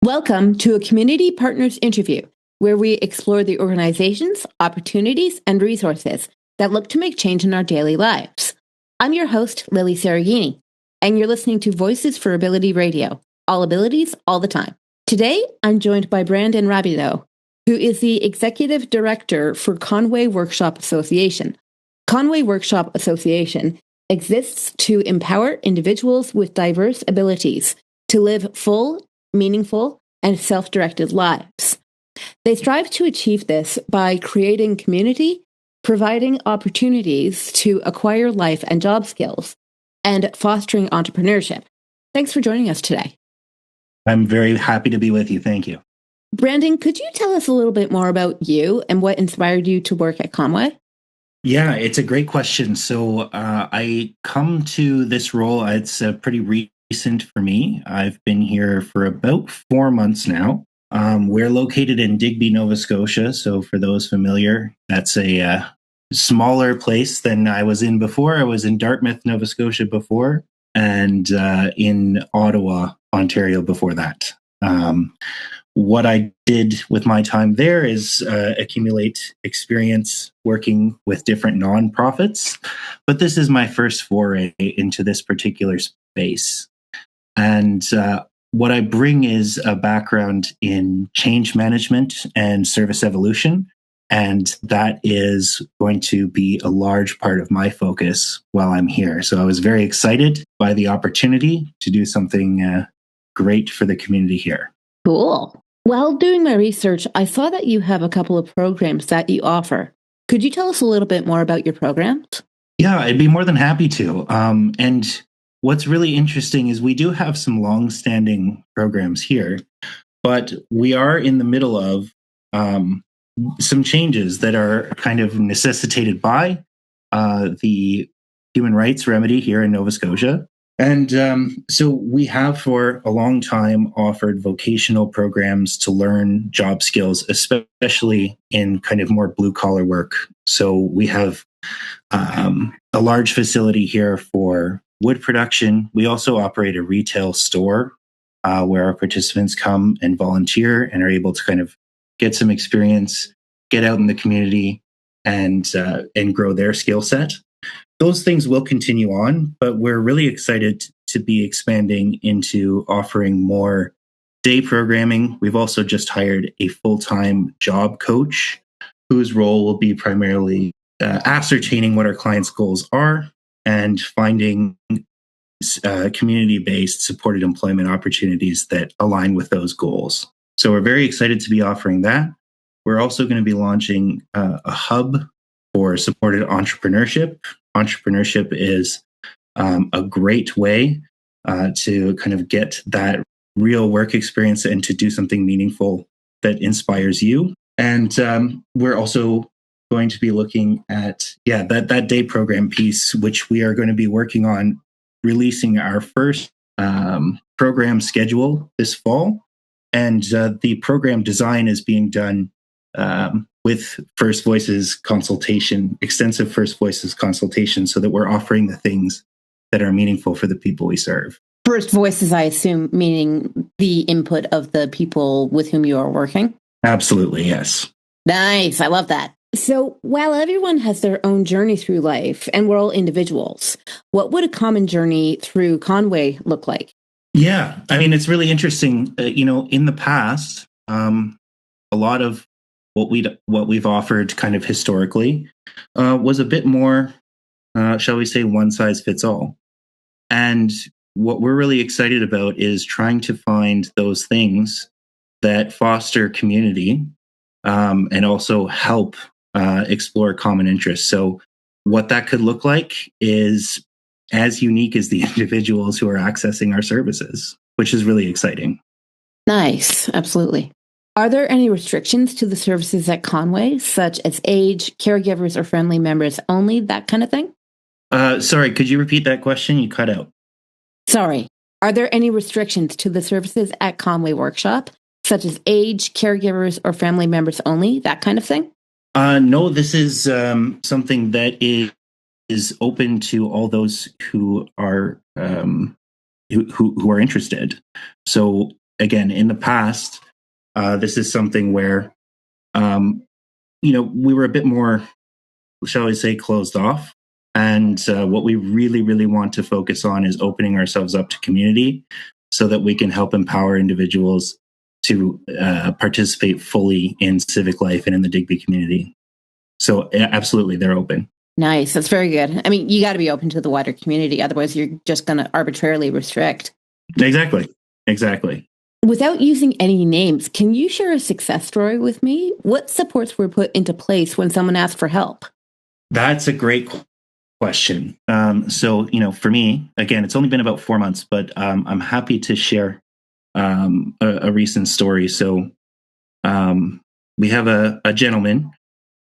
Welcome to a Community Partners interview, where we explore the organizations, opportunities, and resources that look to make change in our daily lives. I'm your host, Lilly Cereghini, and you're listening to Voices for Ability Radio, all abilities, all the time. Today, I'm joined by Brandon Rabideau, who is the Executive Director for Conway Workshop Association. Conway Workshop Association exists to empower individuals with diverse abilities to live full, meaningful, and self-directed lives. They strive to achieve this by creating community, providing opportunities to acquire life and job skills, and fostering entrepreneurship. Thanks for joining us today. I'm very happy to be with you. Thank you. Brandon, could you tell us a little bit more about you and what inspired you to work at Conway? Yeah, it's a great question. So I come to this role, it's pretty recent for me. I've been here for about 4 months now. We're located in Digby, Nova Scotia. So for those familiar, that's a smaller place than I was in before. I was in Dartmouth, Nova Scotia before, and in Ottawa, Ontario before that. What I did with my time there is accumulate experience working with different nonprofits, but this is my first foray into this particular space. And what I bring is a background in change management and service evolution, and that is going to be a large part of my focus while I'm here. So I was very excited by the opportunity to do something great for the community here. Cool. While doing my research, I saw that you have a couple of programs that you offer. Could you tell us a little bit more about your programs? Yeah, I'd be more than happy to. And what's really interesting is we do have some long-standing programs here, but we are in the middle of some changes that are kind of necessitated by the human rights remedy here in Nova Scotia. And so we have for a long time offered vocational programs to learn job skills, especially in kind of more blue collar work. So we have a large facility here for wood production. We also operate a retail store where our participants come and volunteer and are able to kind of get some experience, get out in the community, and grow their skill set. Those things will continue on, but we're really excited to be expanding into offering more day programming. We've also just hired a full-time job coach whose role will be primarily ascertaining what our clients' goals are and finding community-based supported employment opportunities that align with those goals. So we're very excited to be offering that. We're also going to be launching a hub for supported entrepreneurship. Entrepreneurship is a great way to kind of get that real work experience and to do something meaningful that inspires you. And we're also going to be looking at, that day program piece, which we are going to be working on releasing our first program schedule this fall. And the program design is being done with First Voices consultation, extensive First Voices consultation, so that we're offering the things that are meaningful for the people we serve. First Voices, I assume, meaning the input of the people with whom you are working? Absolutely, yes. Nice. I love that. So while everyone has their own journey through life and we're all individuals, what would a common journey through Conway look like? Yeah, I mean, it's really interesting. In the past, a lot of what we've offered kind of historically was a bit more, shall we say, one size fits all. And what we're really excited about is trying to find those things that foster community and also help explore common interests. So what that could look like is as unique as the individuals who are accessing our services, which is really exciting. Nice. Absolutely. Are there any restrictions to the services at Conway, such as age, caregivers, or family members only, that kind of thing? Sorry, could you repeat that question? You cut out. Sorry. Are there any restrictions to the services at Conway Workshop, such as age, caregivers, or family members only, that kind of thing? No, this is something that is open to all those who are who are interested. So again, in the past, this is something where, we were a bit more, shall we say, closed off. And what we really, really want to focus on is opening ourselves up to community so that we can help empower individuals to participate fully in civic life and in the Digby community. So absolutely, they're open. Nice. That's very good. I mean, you got to be open to the wider community. Otherwise, you're just going to arbitrarily restrict. Exactly. Without using any names, can you share a success story with me? What supports were put into place when someone asked for help? That's a great question. So, for me, again, it's only been about 4 months, but I'm happy to share a recent story. So we have a gentleman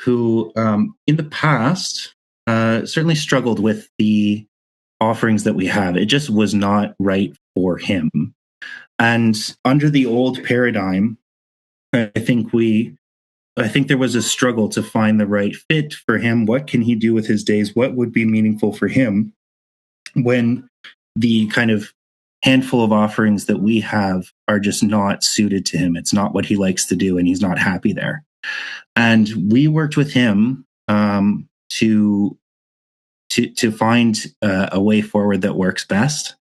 who in the past certainly struggled with the offerings that we have. It just was not right for him. And under the old paradigm, I think there was a struggle to find the right fit for him. What can he do with his days? What would be meaningful for him when the kind of handful of offerings that we have are just not suited to him? It's not what he likes to do, and he's not happy there. And we worked with him to find a way forward that works best.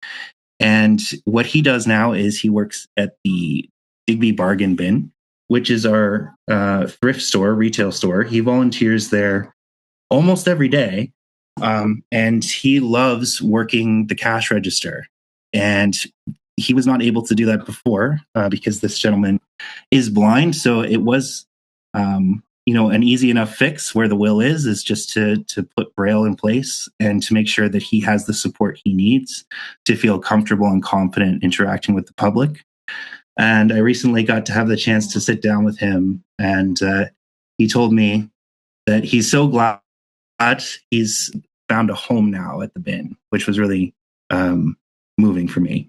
And what he does now is he works at the Digby Bargain Bin, which is our thrift store, retail store. He volunteers there almost every day, and he loves working the cash register. And he was not able to do that before because this gentleman is blind. So it was, an easy enough fix. Where the will is just to put Braille in place and to make sure that he has the support he needs to feel comfortable and confident interacting with the public. And I recently got to have the chance to sit down with him, and he told me that he's so glad he's found a home now at the bin, which was really moving for me.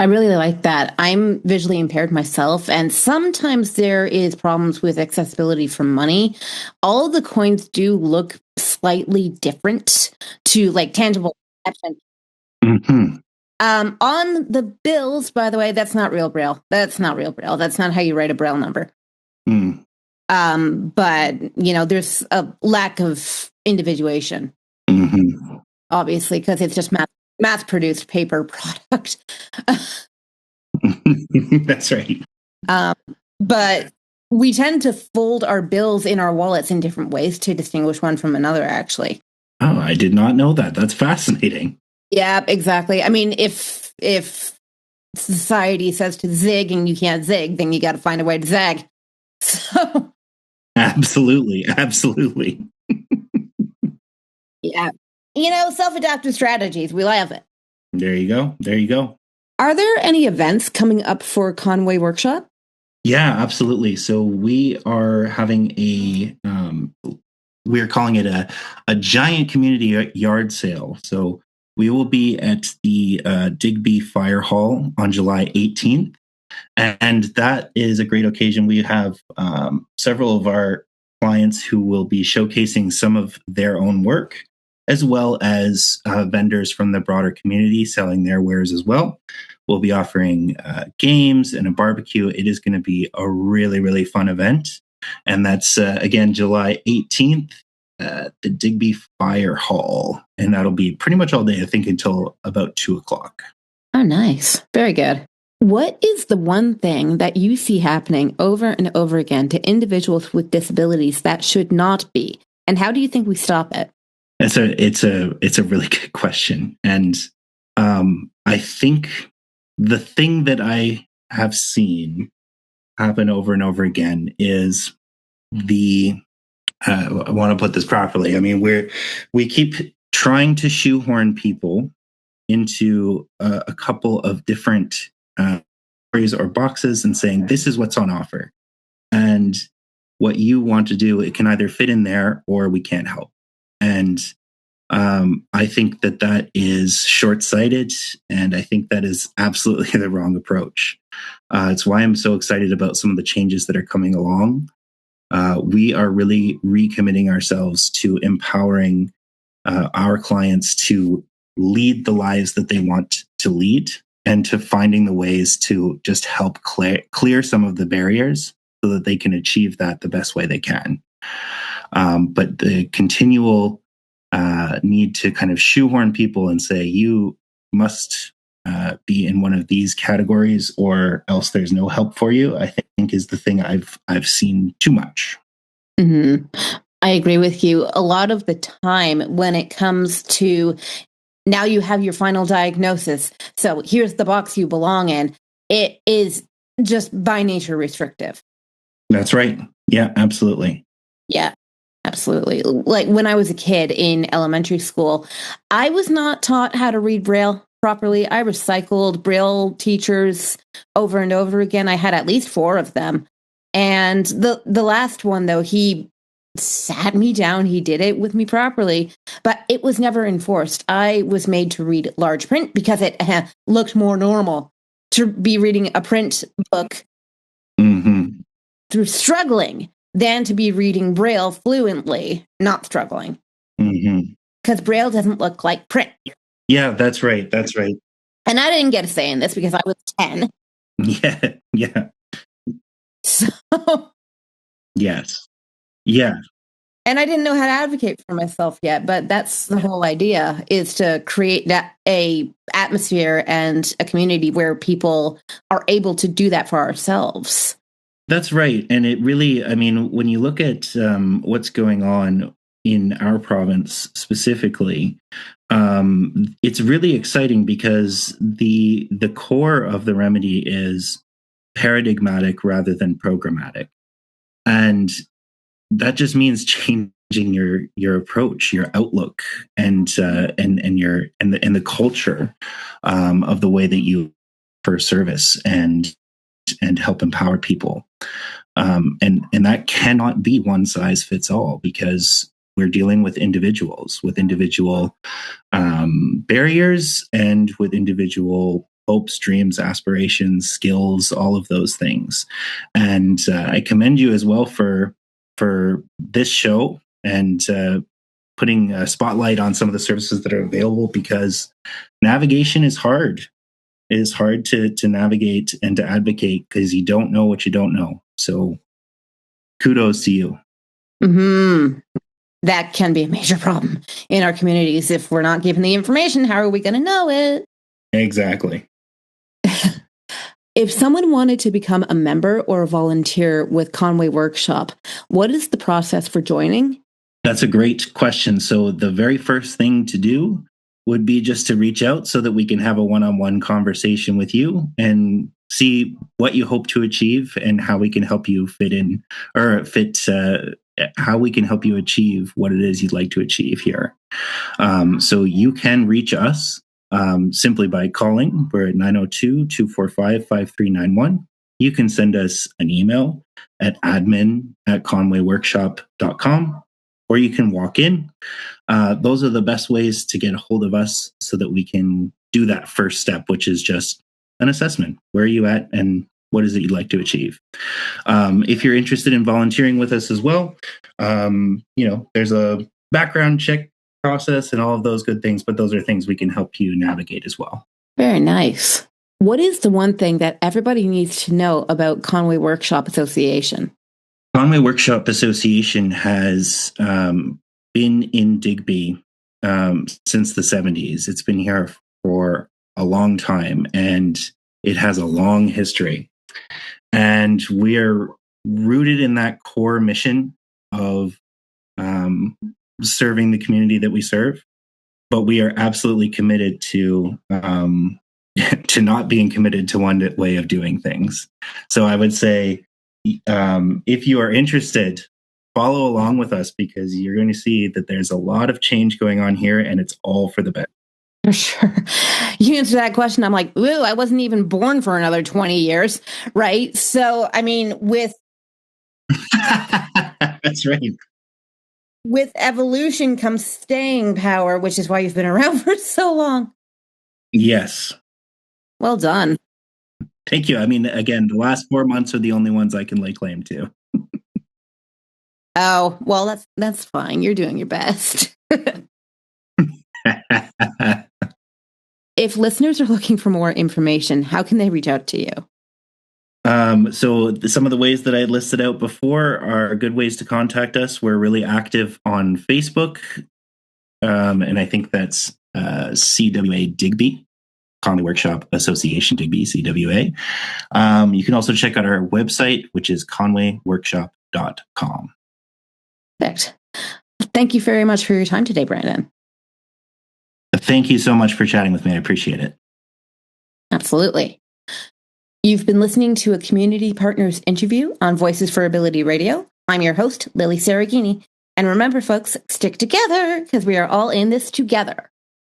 I really like that. I'm visually impaired myself, and sometimes there is problems with accessibility for money. All of the coins do look slightly different to like tangible perception. Mm-hmm. On the bills, by the way, that's not real Braille. That's not real Braille. That's not how you write a Braille number. Mm. But, there's a lack of individuation, obviously, because it's just mass-produced paper product. That's right. But we tend to fold our bills in our wallets in different ways to distinguish one from another, actually. Oh, I did not know that. That's fascinating. Yeah, exactly. I mean, if society says to zig and you can't zig, then you got to find a way to zag. So absolutely. Yeah. Self-adaptive strategies. We love it. There you go. Are there any events coming up for Conway Workshop? Yeah, absolutely. So we are having we're calling it a giant community yard sale. So we will be at the Digby Fire Hall on July 18th. And that is a great occasion. We have several of our clients who will be showcasing some of their own work, as well as vendors from the broader community selling their wares as well. We'll be offering games and a barbecue. It is going to be a really, really fun event. And that's, again, July 18th at the Digby Fire Hall. And that'll be pretty much all day, I think, until about 2:00. Oh, nice. Very good. What is the one thing that you see happening over and over again to individuals with disabilities that should not be? And how do you think we stop it? It's a really good question. And I think the thing that I have seen happen over and over again is I want to put this properly. I mean, we keep trying to shoehorn people into a couple of different areas or boxes and saying, this is what's on offer. And what you want to do, it can either fit in there or we can't help. And I think that is short-sighted, and I think that is absolutely the wrong approach. It's why I'm so excited about some of the changes that are coming along. We are really recommitting ourselves to empowering our clients to lead the lives that they want to lead and to finding the ways to just help clear some of the barriers so that they can achieve that the best way they can. But the continual need to kind of shoehorn people and say, you must be in one of these categories or else there's no help for you, I think is the thing I've seen too much. Mm-hmm. I agree with you. A lot of the time when it comes to now you have your final diagnosis, so here's the box you belong in, it is just by nature restrictive. That's right. Yeah, absolutely. Yeah, absolutely. Like when I was a kid in elementary school, I was not taught how to read Braille properly. I recycled Braille teachers over and over again. I had at least 4 of them. And the last one, though, he sat me down. He did it with me properly, but it was never enforced. I was made to read large print because it looked more normal to be reading a print book through struggling than to be reading Braille fluently, not struggling. Because Braille doesn't look like print. Yeah, that's right. That's right. And I didn't get a say in this because I was 10. Yeah, yeah. So, yes. Yeah. and I didn't know how to advocate for myself yet, but that's the whole idea, is to create a atmosphere and a community where people are able to do that for ourselves. That's right. And it really, I mean, when you look at what's going on in our province specifically, it's really exciting because the core of the remedy is paradigmatic rather than programmatic. And that just means changing your approach, your outlook, and the culture of the way that you offer service and help empower people. And that cannot be one size fits all, because we're dealing with individuals with individual barriers and with individual hopes, dreams, aspirations, skills, all of those things. And I commend you as well for this show and putting a spotlight on some of the services that are available, because navigation is hard. It is hard to navigate and to advocate because you don't know what you don't know. So kudos to you. Mm-hmm. That can be a major problem in our communities. If we're not given the information, how are we going to know it? Exactly. If someone wanted to become a member or a volunteer with Conway Workshop, what is the process for joining? That's a great question. So the very first thing to do would be just to reach out so that we can have a one-on-one conversation with you and see what you hope to achieve and how we can help you how we can help you achieve what it is you'd like to achieve here. So you can reach us simply by calling. We're at 902-245-5391. You can send us an email at admin@conwayworkshop.com, or you can walk in. Those are the best ways to get a hold of us so that we can do that first step, which is just an assessment. Where are you at and what is it you'd like to achieve? If you're interested in volunteering with us as well, there's a background check process and all of those good things, but those are things we can help you navigate as well. Very nice. What is the one thing that everybody needs to know about Conway Workshop Association? Conway Workshop Association has been in Digby since the 70s. It's been here for a long time, and it has a long history. And we are rooted in that core mission of serving the community that we serve. But we are absolutely committed to to not being committed to one way of doing things. So I would say, if you are interested, follow along with us, because you're going to see that there's a lot of change going on here, and it's all for the better. For sure. You answer that question, I'm like, ooh, I wasn't even born for another 20 years, right? So, I mean, with That's right. With evolution comes staying power, which is why you've been around for so long. Yes. Well done. Thank you. I mean, again, the last 4 months are the only ones I can lay claim to. Oh, well, that's fine. You're doing your best. if listeners are looking for more information, how can they reach out to you? So some of the ways that I listed out before are good ways to contact us. We're really active on Facebook, and I think that's CWA Digby, Conway Workshop Association Digby, CWA. You can also check out our website, which is conwayworkshop.com. Perfect. Thank you very much for your time today, Brandon. Thank you so much for chatting with me. I appreciate it. Absolutely. You've been listening to a Community Partners interview on Voices for Ability Radio. I'm your host, Lilly Cereghini. And remember, folks, stick together because we are all in this together.